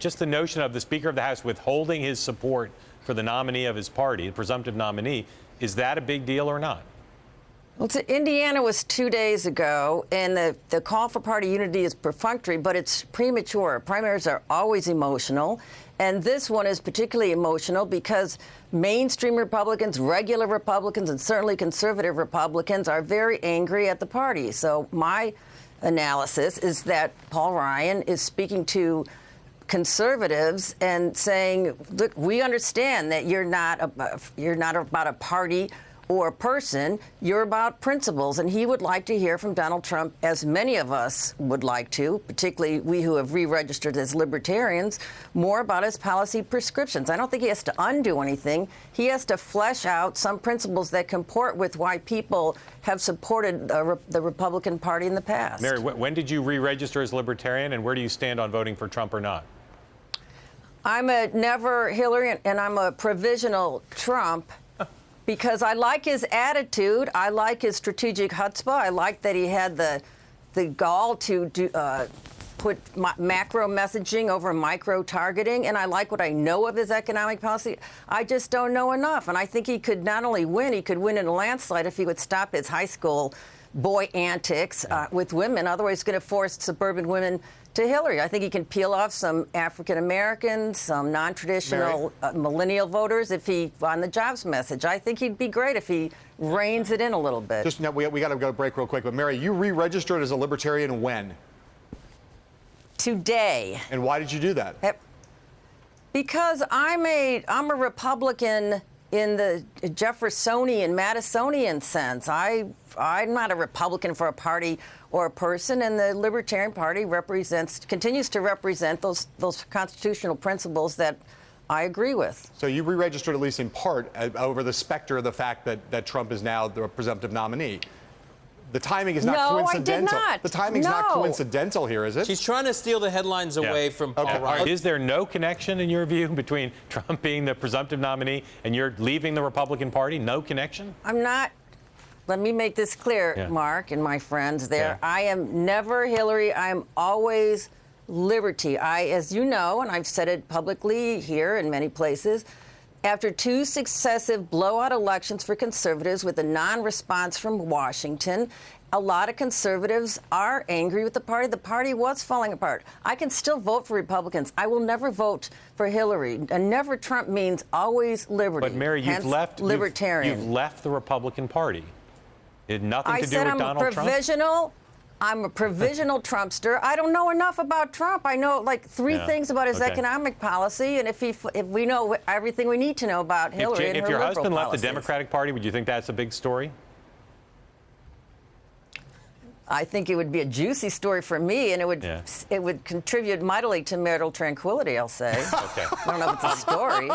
Just the notion of the Speaker of the House withholding his support for the nominee of his party, the presumptive nominee, is that a big deal or not? Well, Indiana was 2 days ago, and the call for party unity is perfunctory, but it's premature. Primaries are always emotional, and this one is particularly emotional because mainstream Republicans, regular Republicans, and certainly conservative Republicans are very angry at the party. So my analysis is that Paul Ryan is speaking to conservatives and saying, look, we understand that you're not about a party or a person, you're about principles. And he would like to hear from Donald Trump, as many of us would like to, particularly we who have re-registered as libertarians, more about his policy prescriptions. I don't think he has to undo anything. He has to flesh out some principles that comport with why people have supported the Republican Party in the past. Mary, when did you re-register as libertarian, and where do you stand on voting for Trump or not? I'm a never Hillary, and I'm a provisional Trump. Because I like his attitude, I like his strategic chutzpah, I like that he had the gall to put macro messaging over micro targeting, and I like what I know of his economic policy. I just don't know enough, and I think he could not only win, he could win in a landslide if he would stop his high school boy antics with women. Otherwise, he's going to force suburban women to Hillary. I think he can peel off some African Americans, some non-traditional millennial voters if he on the jobs message. I think he'd be great if he reins it in a little bit. Just now, we got to go to break real quick. But Mary, you re-registered as a libertarian when? Today. And why did you do that? Because I'm a Republican in the Jeffersonian, Madisonian sense. I'm not a Republican for a party or a person, and the Libertarian Party continues to represent those constitutional principles that I agree with. So you re-registered, at least in part, over the specter of the fact that Trump is now the presumptive nominee. The timing is not coincidental. No, I did not. The timing's not coincidental here, is it? She's trying to steal the headlines away from Paul Ryan. Is there no connection, in your view, between Trump being the presumptive nominee and you're leaving the Republican Party? No connection? I'm not. Let me make this clear, Mark and my friends there. I am never Hillary. I'm always liberty. As you know, and I've said it publicly here in many places, after 2 successive blowout elections for conservatives with a non-response from Washington, a lot of conservatives are angry with the party. The party was falling apart. I can still vote for Republicans. I will never vote for Hillary. And never Trump means always liberty. But Mary, you've left the Republican Party. It had nothing to do with Donald Trump. I'm a provisional Trumpster. I don't know enough about Trump. I know like 3 things about his economic policy, and if we know everything we need to know about Hillary and her if your liberal husband left policies. the Democratic Party, would you think that's a big story? I think it would be a juicy story for me, and it would contribute mightily to marital tranquility, I'll say. I don't know if it's a story.